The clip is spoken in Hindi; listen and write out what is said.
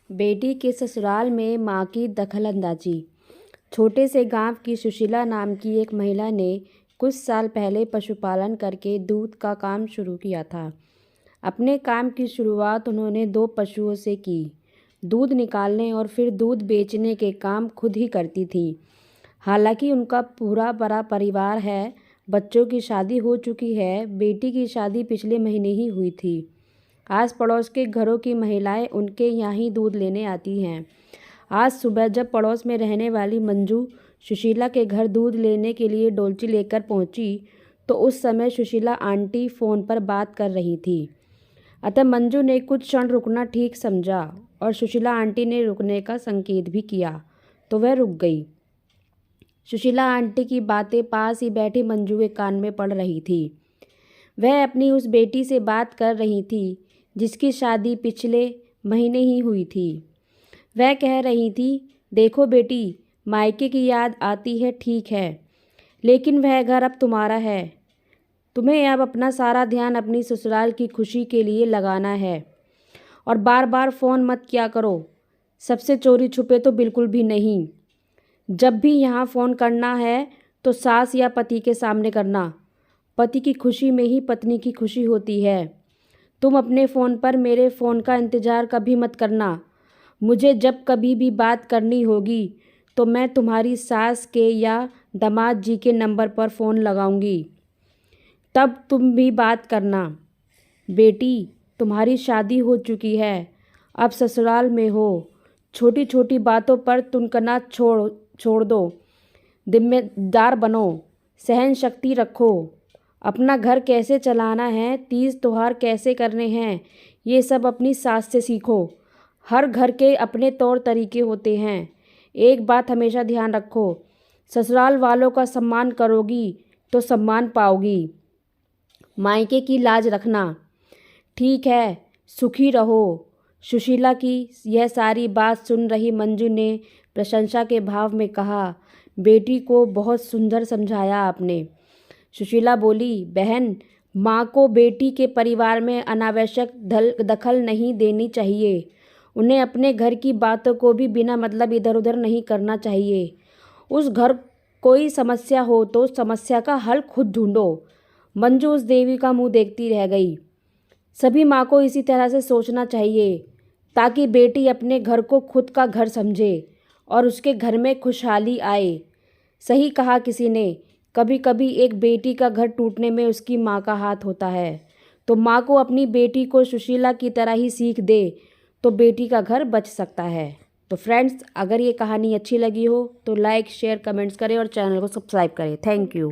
बेटी के ससुराल में मां की दखलंदाजी। छोटे से गांव की सुशीला नाम की एक महिला ने कुछ साल पहले पशुपालन करके दूध का काम शुरू किया था। अपने काम की शुरुआत उन्होंने 2 पशुओं से की। दूध निकालने और फिर दूध बेचने के काम खुद ही करती थी। हालांकि उनका पूरा बड़ा परिवार है, बच्चों की शादी हो चुकी है। बेटी की शादी पिछले महीने ही हुई थी। आस पड़ोस के घरों की महिलाएं उनके यहाँ ही दूध लेने आती हैं। आज सुबह जब पड़ोस में रहने वाली मंजू सुशीला के घर दूध लेने के लिए डोलची लेकर पहुंची, तो उस समय सुशीला आंटी फ़ोन पर बात कर रही थी। अतः मंजू ने कुछ क्षण रुकना ठीक समझा और सुशीला आंटी ने रुकने का संकेत भी किया, तो वह रुक गई। सुशीला आंटी की बातें पास ही बैठी मंजू के कान में पड़ रही थी। वह अपनी उस बेटी से बात कर रही थी जिसकी शादी पिछले महीने ही हुई थी। वह कह रही थी, देखो बेटी, मायके की याद आती है, ठीक है, लेकिन वह घर अब तुम्हारा है। तुम्हें अब अपना सारा ध्यान अपनी ससुराल की खुशी के लिए लगाना है। और बार बार फ़ोन मत किया करो, सबसे चोरी छुपे तो बिल्कुल भी नहीं। जब भी यहाँ फ़ोन करना है तो सास या पति के सामने करना। पति की खुशी में ही पत्नी की खुशी होती है। तुम अपने फ़ोन पर मेरे फ़ोन का इंतज़ार कभी मत करना। मुझे जब कभी भी बात करनी होगी तो मैं तुम्हारी सास के या दामाद जी के नंबर पर फ़ोन लगाऊंगी, तब तुम भी बात करना। बेटी, तुम्हारी शादी हो चुकी है, अब ससुराल में हो। छोटी छोटी बातों पर तुनकना छोड़ दो। जिम्मेदार बनो, सहन शक्ति रखो। अपना घर कैसे चलाना है, तीज त्योहार कैसे करने हैं, ये सब अपनी सास से सीखो। हर घर के अपने तौर तरीके होते हैं। एक बात हमेशा ध्यान रखो, ससुराल वालों का सम्मान करोगी तो सम्मान पाओगी। मायके की लाज रखना। ठीक है, सुखी रहो। सुशीला की यह सारी बात सुन रही मंजू ने प्रशंसा के भाव में कहा, बेटी को बहुत सुंदर समझाया आपने। सुशीला बोली, बहन, माँ को बेटी के परिवार में अनावश्यक दखल नहीं देनी चाहिए। उन्हें अपने घर की बातों को भी बिना मतलब इधर उधर नहीं करना चाहिए। उस घर कोई समस्या हो तो समस्या का हल खुद ढूंढो। मंजू उस देवी का मुंह देखती रह गई। सभी माँ को इसी तरह से सोचना चाहिए ताकि बेटी अपने घर को खुद का घर समझे और उसके घर में खुशहाली आए। सही कहा किसी ने, कभी कभी एक बेटी का घर टूटने में उसकी माँ का हाथ होता है। तो माँ को अपनी बेटी को सुशीला की तरह ही सीख दे तो बेटी का घर बच सकता है। तो फ्रेंड्स, अगर ये कहानी अच्छी लगी हो तो लाइक, शेयर, कमेंट्स करें और चैनल को सब्सक्राइब करें। Thank you.